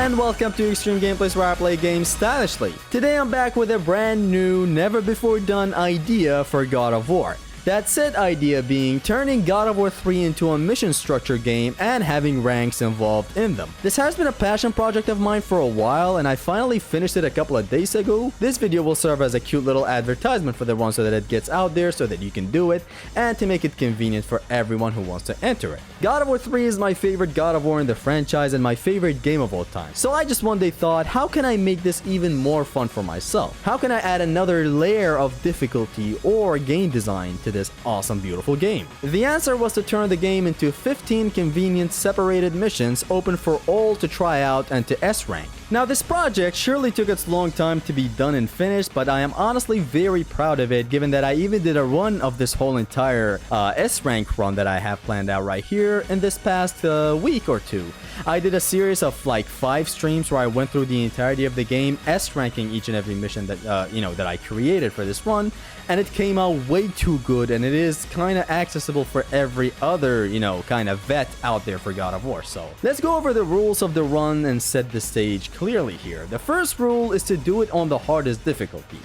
and welcome to Extreme Gameplays, where I play games stylishly. Today I'm back with a brand new, never before done idea for God of War. That said idea being turning God of War 3 into a mission structure game and having ranks involved in them. This has been a passion project of mine for a while, and I finally finished it a couple of days ago. This video will serve as a cute little advertisement for the run so that it gets out there so that you can do it, and to make it convenient for everyone who wants to enter it. God of War 3 is my favorite God of War in the franchise and my favorite game of all time. So I just one day thought, how can I make this even more fun for myself? How can I add another layer of difficulty or game design to this awesome, beautiful game? The answer was to turn the game into 15 convenient separated missions open for all to try out and to S-rank. Now, this project surely took its long time to be done and finished, but I am honestly very proud of it, given that I even did a run of this whole entire S-rank run that I have planned out right here in this past week or two. I did a series of like 5 streams where I went through the entirety of the game, S-ranking each and every mission that that I created for this run, and it came out way too good, and it is kind of accessible for every other, kind of vet out there for God of War. So let's go over the rules of the run and set the stage clearly here. The first rule is to do it on the hardest difficulty.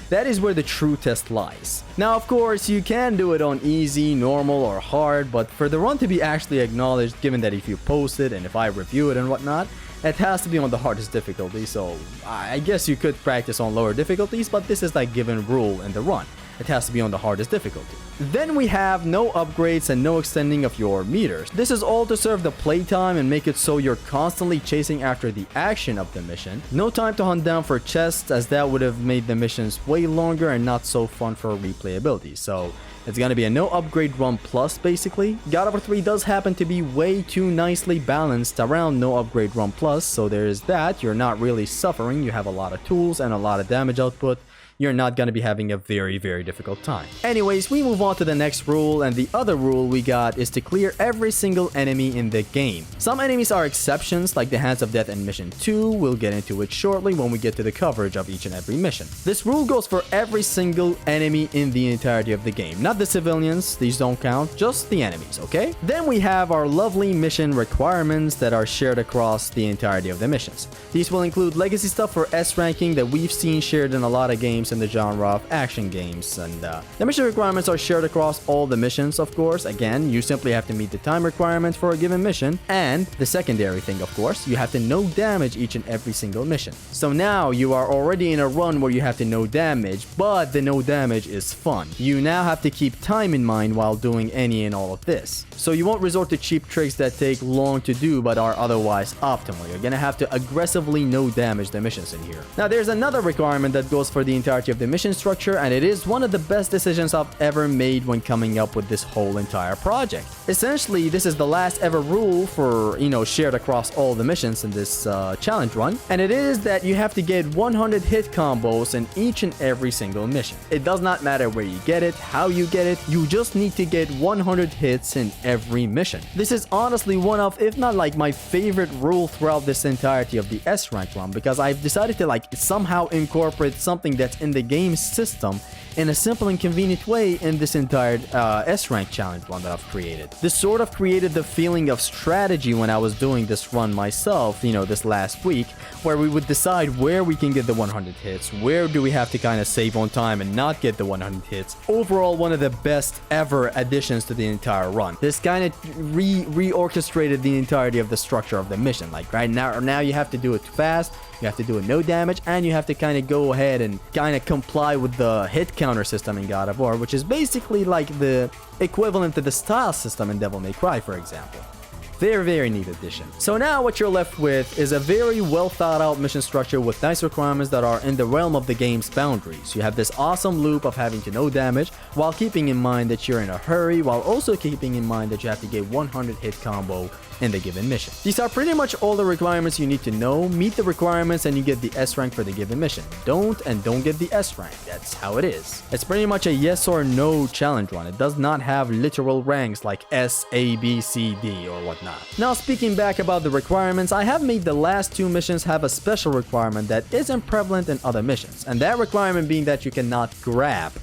That is where the true test lies. Now, of course, you can do it on easy, normal, or hard, but for the run to be actually acknowledged, given that if you post it and if I review it and whatnot, it has to be on the hardest difficulty. So I guess you could practice on lower difficulties, but this is like given rule in the run. It has to be on the hardest difficulty. Then we have no upgrades and no extending of your meters. This is all to serve the playtime and make it so you're constantly chasing after the action of the mission. No time to hunt down for chests, as that would have made the missions way longer and not so fun for replayability. So it's gonna be a no upgrade run plus, basically. God of War 3 does happen to be way too nicely balanced around no upgrade run plus, so there's that. You're not really suffering. You have a lot of tools and a lot of damage output. You're not going to be having a very, very difficult time. Anyways, we move on to the next rule, and the other rule we got is to clear every single enemy in the game. Some enemies are exceptions, like the Hands of Death in Mission 2. We'll get into it shortly when we get to the coverage of each and every mission. This rule goes for every single enemy in the entirety of the game. Not the civilians, these don't count, just the enemies, okay? Then we have our lovely mission requirements that are shared across the entirety of the missions. These will include legacy stuff for S ranking that we've seen shared in a lot of games in the genre of action games, and the mission requirements are shared across all the missions, of course. Again, you simply have to meet the time requirements for a given mission, and the secondary thing, of course, you have to no damage each and every single mission. So now you are already in a run where you have to no damage, but the no damage is fun. You now have to keep time in mind while doing any and all of this. So you won't resort to cheap tricks that take long to do but are otherwise optimal. You're gonna have to aggressively no damage the missions in here. Now there's another requirement that goes for the entirety of the mission structure, and it is one of the best decisions I've ever made when coming up with this whole entire project. Essentially, this is the last ever rule for, shared across all the missions in this challenge run, and it is that you have to get 100 hit combos in each and every single mission. It does not matter where you get it, how you get it, you just need to get 100 hits in every mission. This is honestly one of, if not like my favorite rule throughout this entirety of the S rank run, because I've decided to somehow incorporate something that's in the game system in a simple and convenient way in this entire S-rank challenge run that I've created. This sort of created the feeling of strategy when I was doing this run myself, this last week, where we would decide where we can get the 100 hits, where do we have to kind of save on time and not get the 100 hits. Overall, one of the best ever additions to the entire run. This kind of re-orchestrated the entirety of the structure of the mission. Like right now you have to do it fast, you have to do it no damage, and you have to kind of go ahead and kind of comply with the hit counter system in God of War, which is basically like the equivalent to the style system in Devil May Cry, for example. Very, very neat addition. So now what you're left with is a very well thought out mission structure with nice requirements that are in the realm of the game's boundaries. You have this awesome loop of having to no damage while keeping in mind that you're in a hurry, while also keeping in mind that you have to get 100 hit combo in the given mission. These are pretty much all the requirements you need to know. Meet the requirements and you get the S rank for the given mission. Don't get the S rank. That's how it is. It's pretty much a yes or no challenge run. It does not have literal ranks like S, A, B, C, D or whatnot. Now, speaking back about the requirements, I have made the last 2 missions have a special requirement that isn't prevalent in other missions, and that requirement being that you cannot grab.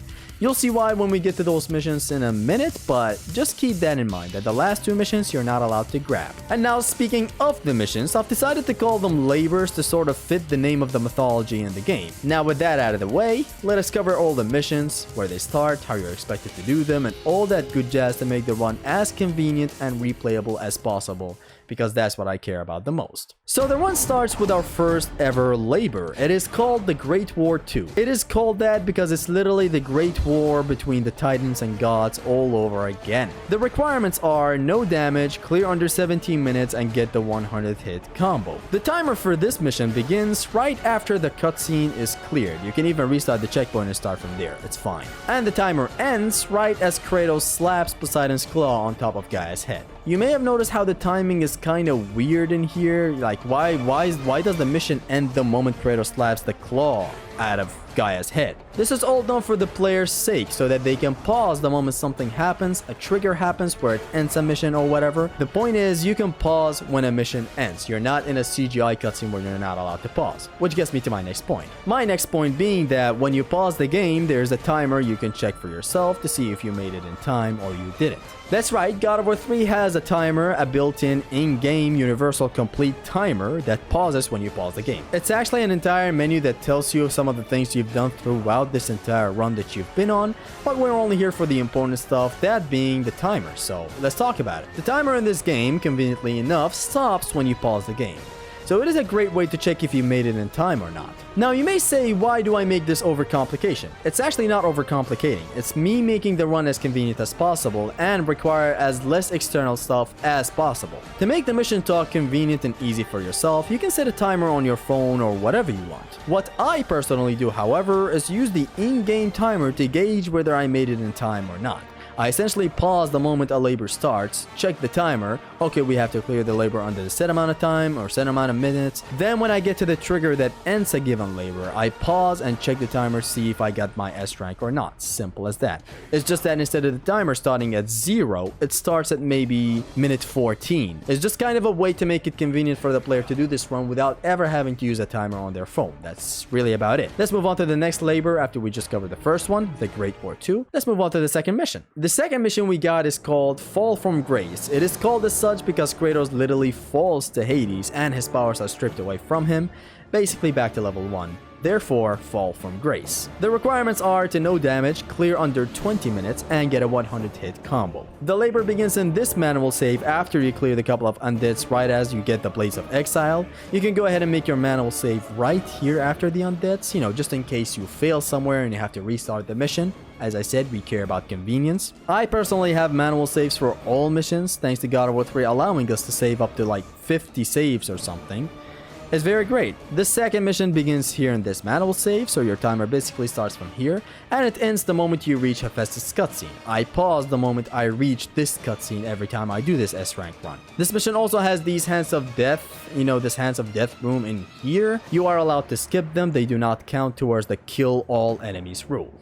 You'll see why when we get to those missions in a minute, but just keep that in mind that the last 2 missions you're not allowed to grab. And now speaking of the missions, I've decided to call them labors to sort of fit the name of the mythology in the game. Now with that out of the way, let us cover all the missions, where they start, how you're expected to do them, and all that good jazz to make the run as convenient and replayable as possible, because that's what I care about the most. So the run starts with our first ever labor. It is called the Great War 2. It is called that because it's literally the Great War between the Titans and gods all over again. The requirements are no damage, clear under 17 minutes, and get the 100 hit combo. The timer for this mission begins right after the cutscene is cleared. You can even restart the checkpoint and start from there, it's fine. And the timer ends right as Kratos slaps Poseidon's claw on top of Gaia's head. You may have noticed how the timing is kind of weird in here, like why does the mission end the moment Kratos slaps the claw out of Gaia's head? This is all done for the player's sake, so that they can pause the moment something happens, a trigger happens where it ends a mission or whatever. The point is, you can pause when a mission ends. You're not in a CGI cutscene where you're not allowed to pause, which gets me to my next point. My next point being that when you pause the game, there's a timer you can check for yourself to see if you made it in time or you didn't. That's right, God of War 3 has a timer, a built-in in-game universal complete timer that pauses when you pause the game. It's actually an entire menu that tells you some of the things you've done throughout this entire run that you've been on, but we're only here for the important stuff, that being the timer, so let's talk about it. The timer in this game, conveniently enough, stops when you pause the game. So it is a great way to check if you made it in time or not. Now you may say, why do I make this overcomplication? It's actually not overcomplicating. It's me making the run as convenient as possible and require as less external stuff as possible. To make the mission talk convenient and easy for yourself, you can set a timer on your phone or whatever you want. What I personally do, however, is use the in-game timer to gauge whether I made it in time or not. I essentially pause the moment a labor starts, check the timer, okay, we have to clear the labor under the set amount of time or set amount of minutes. Then when I get to the trigger that ends a given labor, I pause and check the timer, see if I got my S rank or not. Simple as that. It's just that instead of the timer starting at 0, it starts at maybe minute 14. It's just kind of a way to make it convenient for the player to do this run without ever having to use a timer on their phone. That's really about it. Let's move on to the next labor after we just covered the first one, the Great War 2. Let's move on to the second mission. The second mission we got is called Fall from Grace. It is called as such because Kratos literally falls to Hades and his powers are stripped away from him, basically back to level 1. Therefore, Fall from Grace. The requirements are to no damage, clear under 20 minutes, and get a 100 hit combo. The labor begins in this manual save after you clear the couple of undeads right as you get the Blades of Exile. You can go ahead and make your manual save right here after the undeads, just in case you fail somewhere and you have to restart the mission. As I said, we care about convenience. I personally have manual saves for all missions, thanks to God of War 3 allowing us to save up to like 50 saves or something. It's very great. The second mission begins here in this manual save, so your timer basically starts from here, and it ends the moment you reach Hephaestus' cutscene. I pause the moment I reach this cutscene every time I do this S-rank run. This mission also has these Hands of Death, this Hands of Death room in here. You are allowed to skip them, they do not count towards the kill all enemies rule.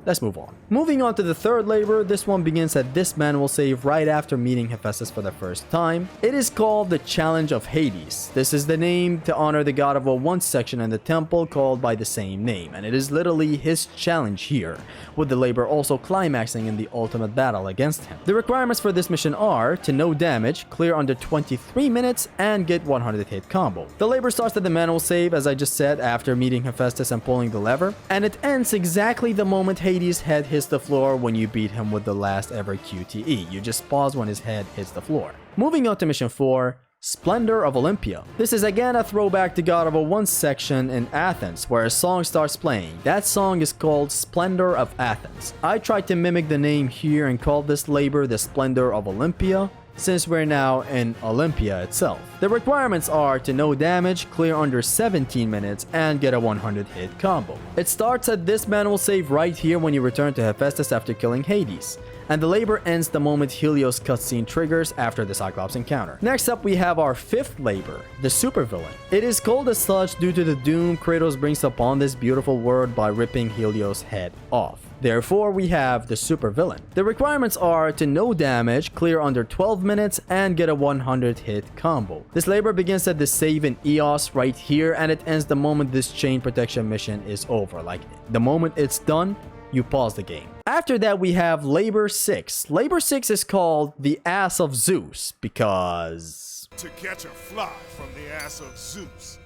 Let's move on. Moving on to the third labor, this one begins at this manual save right after meeting Hephaestus for the first time. It is called the Challenge of Hades. This is the name to honor the God of War 1 section in the temple called by the same name, and it is literally his challenge here, with the labor also climaxing in the ultimate battle against him. The requirements for this mission are to no damage, clear under 23 minutes, and get 100 hit combo. The labor starts at the manual save, as I just said, after meeting Hephaestus and pulling the lever, and it ends exactly the moment Hades' head hits the floor when you beat him with the last ever QTE. You just pause when his head hits the floor. Moving on to mission 4, Splendor of Olympia. This is again a throwback to God of War 1 section in Athens, where a song starts playing. That song is called Splendor of Athens. I tried to mimic the name here and call this labor the Splendor of Olympia, since we're now in Olympia itself. The requirements are to no damage, clear under 17 minutes, and get a 100 hit combo. It starts at this manual save right here when you return to Hephaestus after killing Hades, and the labor ends the moment Helios cutscene triggers after the Cyclops encounter. Next up we have our fifth labor, the Supervillain. It is called as such due to the doom Kratos brings upon this beautiful world by ripping Helios' head off. Therefore, we have the Supervillain. The requirements are to no damage, clear under 12 minutes, and get a 100 hit combo. This labor begins at the save in Eos right here, and it ends the moment this chain protection mission is over. Like, the moment it's done, you pause the game. After that, we have Labor 6. Labor 6 is called the Ass of Zeus because... To catch a fly from the ass of Zeus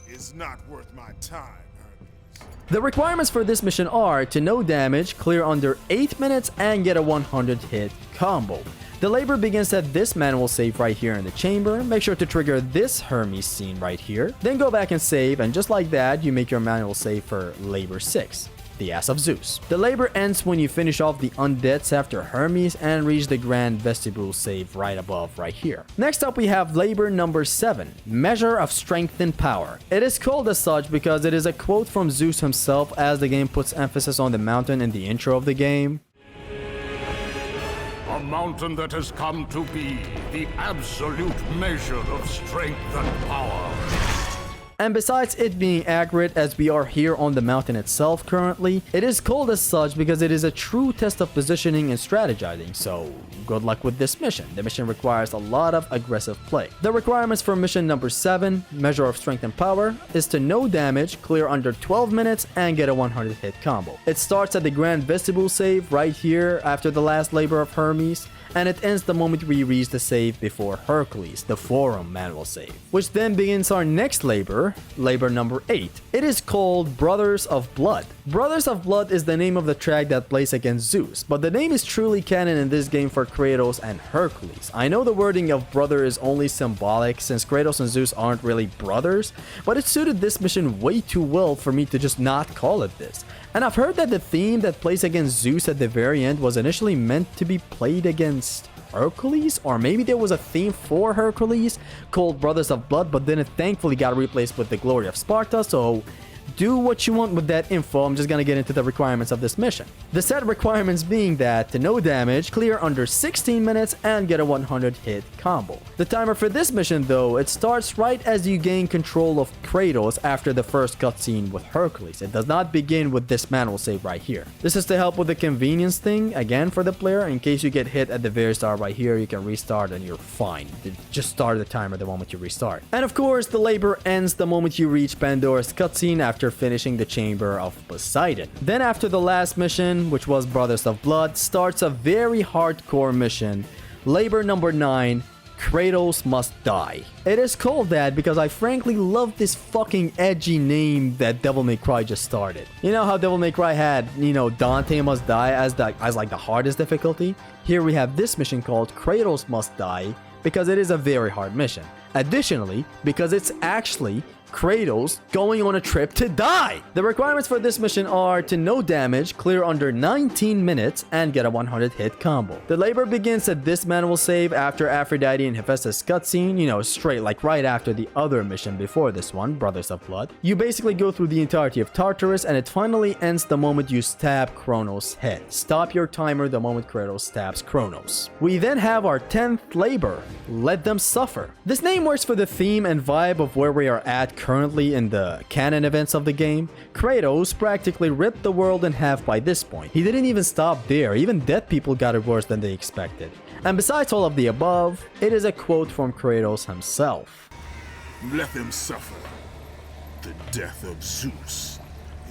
is not worth my time, Hermes. The requirements for this mission are to no damage, clear under 8 minutes, and get a 100 hit combo. The labor begins at this manual save right here in the chamber. Make sure to trigger this Hermes scene right here. Then go back and save, and just like that, you make your manual save for Labor 6. The Ass of Zeus. The labor ends when you finish off the undeads after Hermes and reach the Grand Vestibule save right above right here. Next up we have labor number 7, Measure of Strength and Power. It is called as such because it is a quote from Zeus himself, as the game puts emphasis on the mountain in the intro of the game. A mountain that has come to be the absolute measure of strength and power. And besides it being accurate, as we are here on the mountain itself currently, it is called as such because it is a true test of positioning and strategizing, so good luck with this mission. The mission requires a lot of aggressive play. The requirements for mission number 7, Measure of Strength and Power, is to no damage, clear under 12 minutes, and get a 100 hit combo. It starts at the Grand Vestibule save right here after the last labor of Hermes, and it ends the moment we reach the save before Hercules, the Forum manual save, which then begins our next labor, labor number 8. It is called Brothers of Blood. Brothers of Blood is the name of the track that plays against Zeus, but the name is truly canon in this game for Kratos and Hercules. I know the wording of brother is only symbolic since Kratos and Zeus aren't really brothers, but it suited this mission way too well for me to just not call it this. And I've heard that the theme that plays against Zeus at the very end was initially meant to be played against Hercules, or maybe there was a theme for Hercules called Brothers of Blood, but then it thankfully got replaced with the Glory of Sparta, so do what you want with that info. I'm just gonna get into the requirements of this mission. The set requirements being that to no damage, clear under 16 minutes, and get a 100 hit combo. The timer for this mission though, it starts right as you gain control of Kratos after the first cutscene with Hercules. It does not begin with this manual save right here. This is to help with the convenience thing, again for the player, in case you get hit at the very start right here, you can restart and you're fine. Just start the timer the moment you restart. And of course, the labor ends the moment you reach Pandora's cutscene after finishing the Chamber of Poseidon. Then after the last mission, which was Brothers of Blood, starts a very hardcore mission, labor number 9, Kratos Must Die. It is called that because I frankly love this fucking edgy name that Devil May Cry just started. You know how Devil May Cry had, Dante Must Die as like the hardest difficulty? Here we have this mission called Kratos Must Die because it is a very hard mission. Additionally, because it's actually Kratos going on a trip to die. The requirements for this mission are to no damage, clear under 19 minutes, and get a 100 hit combo. The labor begins at this manual save after Aphrodite and Hephaestus cutscene, straight like right after the other mission before this one, Brothers of Blood. You basically go through the entirety of Tartarus, and it finally ends the moment you stab Kronos' head. Stop your timer the moment Kratos stabs Kronos. We then have our 10th labor, Let Them Suffer. This name works for the theme and vibe of where we are at currently in the canon events of the game. Kratos practically ripped the world in half by this point. He didn't even stop there, even dead people got it worse than they expected. And besides all of the above, it is a quote from Kratos himself. Let them suffer. The death of Zeus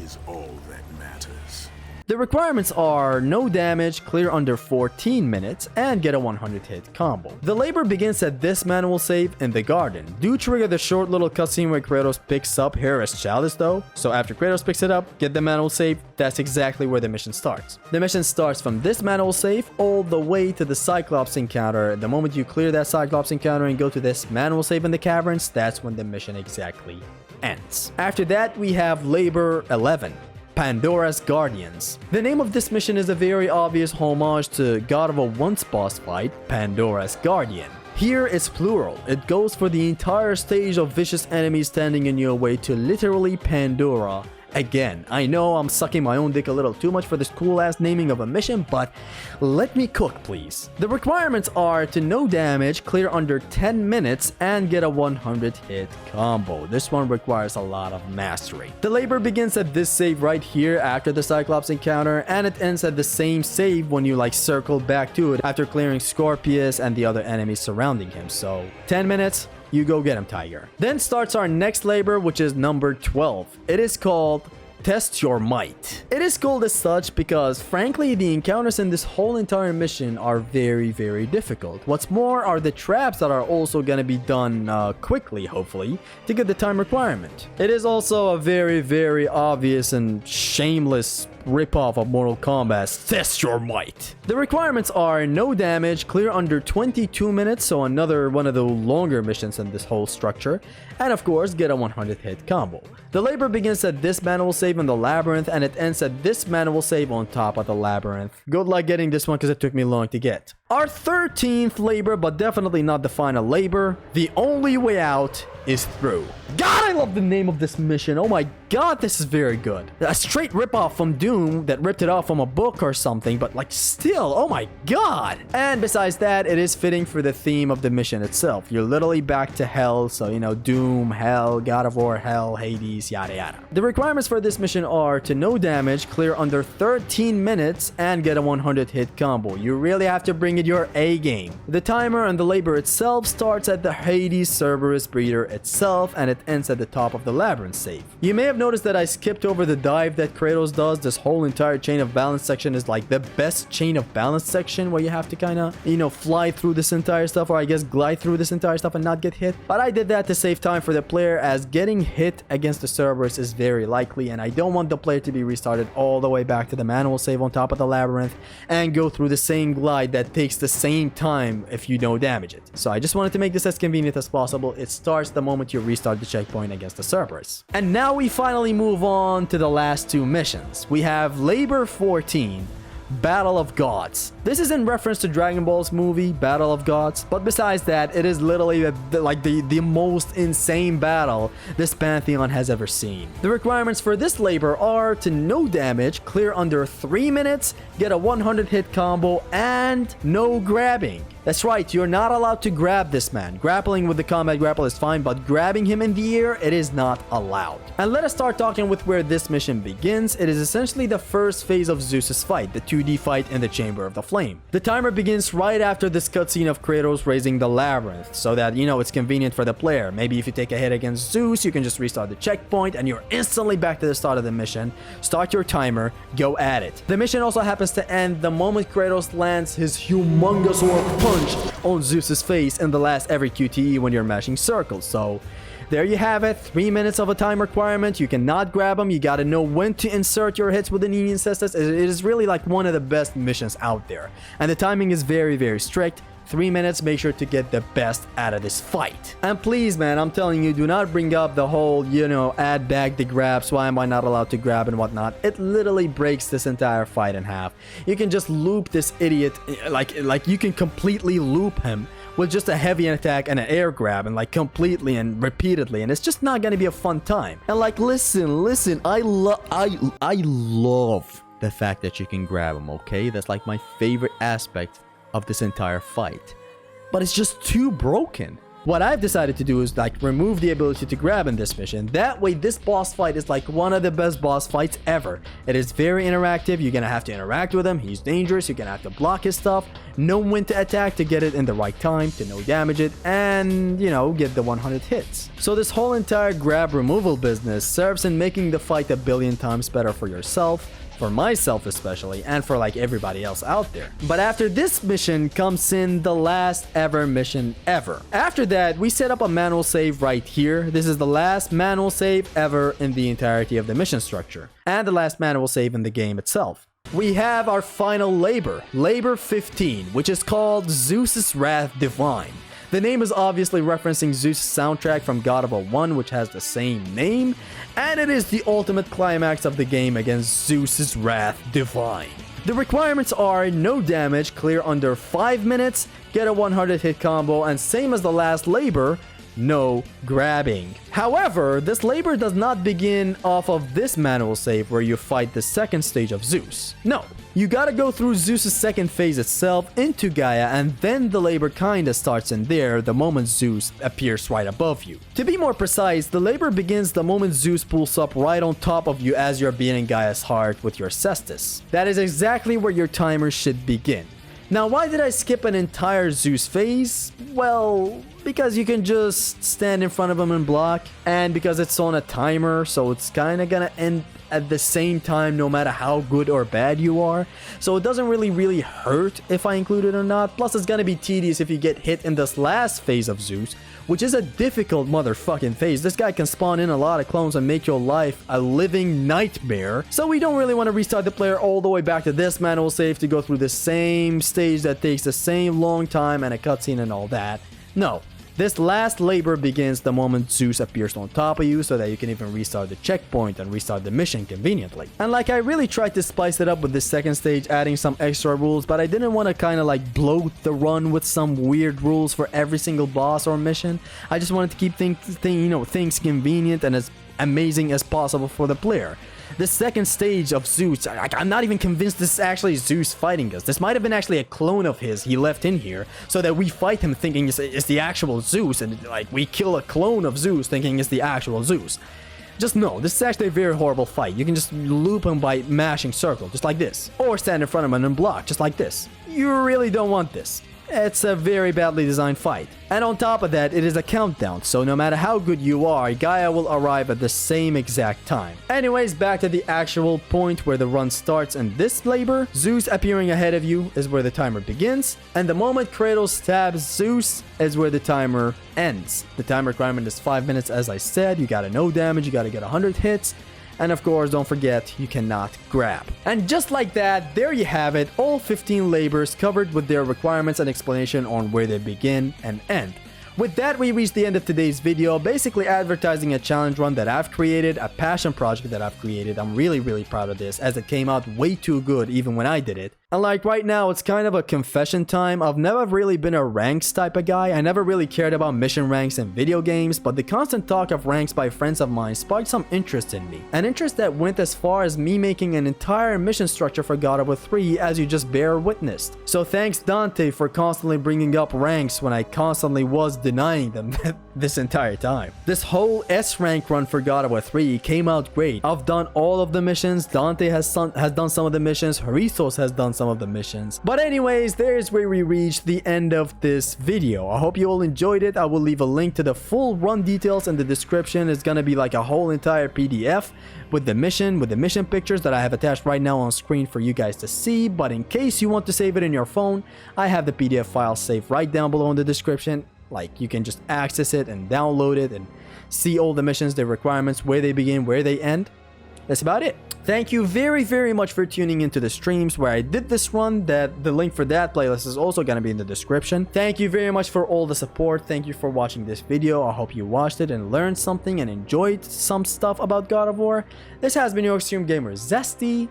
is all that matters. The requirements are no damage, clear under 14 minutes, and get a 100 hit combo. The labor begins at this manual save in the garden. Do trigger the short little cutscene where Kratos picks up Hera's chalice though, so after Kratos picks it up, get the manual save, that's exactly where the mission starts. The mission starts from this manual save all the way to the Cyclops encounter. The moment you clear that Cyclops encounter and go to this manual save in the caverns, that's when the mission exactly ends. After that, we have labor 11. Pandora's Guardians. The name of this mission is a very obvious homage to God of a once boss fight, Pandora's Guardian. Here it's plural. It goes for the entire stage of vicious enemies standing in your way to literally Pandora. Again, I know I'm sucking my own dick a little too much for this cool ass naming of a mission, but let me cook please. The requirements are to no damage, clear under 10 minutes, and get a 100 hit combo. This one requires a lot of mastery. The labor begins at this save right here after the Cyclops encounter, and it ends at the same save when you circle back to it after clearing Scorpius and the other enemies surrounding him. So 10 minutes, you go get him, Tiger. Then starts our next labor, which is number 12. It is called Test Your Might. It is called as such because, frankly, the encounters in this whole entire mission are very, very difficult. What's more are the traps that are also gonna be done quickly, hopefully, to get the time requirement. It is also a very, very obvious and shameless ripoff of Mortal Kombat's Test Your Might. The requirements are no damage, clear under 22 minutes, so another one of the longer missions in this whole structure, and of course get a 100 hit combo. The labor begins at this manual save in the labyrinth, and it ends at this manual save on top of the labyrinth. Good luck getting this one because it took me long to get. Our 13th labor, but definitely not the final labor. The only way out is through. God, I love the name of this mission. Oh my god, this is very good. A straight ripoff from Doom that ripped it off from a book or something, but like still, oh my god. And besides that, it is fitting for the theme of the mission itself. You're literally back to hell, so you know, Doom, hell, God of War, hell, Hades, yada yada. The requirements for this mission are to no damage, clear under 13 minutes, and get a 100 hit combo. You really have to bring it your A game. The timer and the labor itself starts at the Hades Cerberus breeder itself, and it ends at the top of the labyrinth save. You may have noticed that I skipped over the dive that Kratos does. This whole entire chain of balance section is like the best chain of balance section where you have to kind of, you know, fly through this entire stuff, or I guess glide through this entire stuff and not get hit. But I did that to save time for the player, as getting hit against the Cerberus is very likely, and I don't want the player to be restarted all the way back to the manual save on top of the labyrinth and go through the same glide that takes the same time if you don't damage it. So I just wanted to make this as convenient as possible. It starts the moment you restart the checkpoint against the Cerberus. And now we finally move on to the last two missions. We have Labor 14, Battle of Gods. This is in reference to Dragon Ball's movie, Battle of Gods, but besides that, it is literally the most insane battle this Pantheon has ever seen. The requirements for this labor are to no damage, clear under 3 minutes, get a 100 hit combo, and no grabbing. That's right, you're not allowed to grab this man. Grappling with the combat grapple is fine, but grabbing him in the air, it is not allowed. And let us start talking with where this mission begins. It is essentially the first phase of Zeus's fight, the 2D fight in the Chamber of the Flame. The timer begins right after this cutscene of Kratos raising the labyrinth, so that, you know, it's convenient for the player. Maybe if you take a hit against Zeus, you can just restart the checkpoint and you're instantly back to the start of the mission. Start your timer, go at it. The mission also happens to end the moment Kratos lands his humongous orc punch on Zeus's face in the last every QTE when you're mashing circles. So there you have it, 3 minutes of a time requirement. You cannot grab them. You gotta know when to insert your hits with the knee ancestors. It is really like one of the best missions out there. And the timing is very, very strict. 3 minutes, make sure to get the best out of this fight. And please, man, I'm telling you, do not bring up the whole, you know, add back the grabs, why am I not allowed to grab and whatnot. It literally breaks this entire fight in half. You can just loop this idiot, like you can completely loop him with just a heavy attack and an air grab, and like completely and repeatedly, and it's just not gonna be a fun time. And like, listen, I love the fact that you can grab him, okay? That's like my favorite aspect of this entire fight, but it's just too broken. What I've decided to do is like remove the ability to grab in this mission. That way this boss fight is like one of the best boss fights ever. It is very interactive. You're gonna have to interact with him. He's dangerous. You're gonna have to block his stuff, know when to attack to get it in the right time, to no damage it, and, you know, get the 100 hits. So this whole entire grab removal business serves in making the fight a billion times better for yourself, for myself especially, and for like everybody else out there. But after this mission comes in the last ever mission ever. After that, we set up a manual save right here. This is the last manual save ever in the entirety of the mission structure, and the last manual save in the game itself. We have our final labor, Labor 15, which is called Zeus's Wrath Divine. The name is obviously referencing Zeus' soundtrack from God of War 1, which has the same name, and it is the ultimate climax of the game against Zeus' Wrath Divine. The requirements are no damage, clear under 5 minutes, get a 100 hit combo, and same as the last labor, no grabbing. However, this labor does not begin off of this manual save where you fight the second stage of Zeus. No, you gotta go through Zeus' second phase itself into Gaia, and then the labor kinda starts in there the moment Zeus appears right above you. To be more precise, the labor begins the moment Zeus pulls up right on top of you as you're beating Gaia's heart with your cestus. That is exactly where your timer should begin. Now, why did I skip an entire Zeus phase? Well, because you can just stand in front of him and block, and because it's on a timer, so it's kinda gonna end at the same time no matter how good or bad you are. So it doesn't really hurt if I include it or not. Plus it's gonna be tedious if you get hit in this last phase of Zeus, which is a difficult motherfucking phase. This guy can spawn in a lot of clones and make your life a living nightmare. So we don't really want to restart the player all the way back to this manual save to go through the same stage that takes the same long time and a cutscene and all that. No. This last labor begins the moment Zeus appears on top of you so that you can even restart the checkpoint and restart the mission conveniently. And like I really tried to spice it up with this second stage, adding some extra rules, but I didn't want to kind of like bloat the run with some weird rules for every single boss or mission. I just wanted to keep things convenient and as amazing as possible for the player. The second stage of Zeus, I'm not even convinced this is actually Zeus fighting us. This might have been actually a clone of his he left in here so that we fight him thinking it's the actual Zeus, and like we kill a clone of Zeus thinking it's the actual Zeus. Just know, this is actually a very horrible fight. You can just loop him by mashing circle, just like this. Or stand in front of him and block, just like this. You really don't want this. It's a very badly designed fight. And on top of that, it is a countdown, so no matter how good you are, Gaia will arrive at the same exact time. Anyways, back to the actual point where the run starts in this labor. Zeus appearing ahead of you is where the timer begins, and the moment Kratos stabs Zeus is where the timer ends. The time requirement is 5 minutes, as I said. You gotta no damage, you gotta get 100 hits. And of course, don't forget, you cannot grab. And just like that, there you have it, all 15 labors covered with their requirements and explanation on where they begin and end. With that, we reached the end of today's video, basically advertising a challenge run that I've created, a passion project that I've created. I'm really proud of this, as it came out way too good even when I did it. And like right now, it's kind of a confession time. I've never really been a ranks type of guy. I never really cared about mission ranks in video games, but the constant talk of ranks by friends of mine sparked some interest in me. An interest that went as far as me making an entire mission structure for God of War 3, as you just bear witnessed. So thanks Dante for constantly bringing up ranks when I constantly was denying them this entire time. This whole S rank run for God of War 3 came out great. I've done all of the missions, Dante has done some of the missions, Haristos has done some of the missions. But anyways, there's where we reached the end of this video. I hope you all enjoyed it. I will leave a link to the full run details in the description. It's gonna be like a whole entire PDF with the mission pictures that I have attached right now on screen for you guys to see. But in case you want to save it in your phone, I have the PDF file saved right down below in the description. Like, you can just access it and download it and see all the missions, the requirements, where they begin, where they end. That's about it. Thank you very much for tuning into the streams where I did this run. The link for that playlist is also going to be in the description. Thank you very much for all the support. Thank you for watching this video. I hope you watched it and learned something and enjoyed some stuff about God of War. This has been your Extreme Gamer Zesty.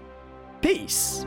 Peace.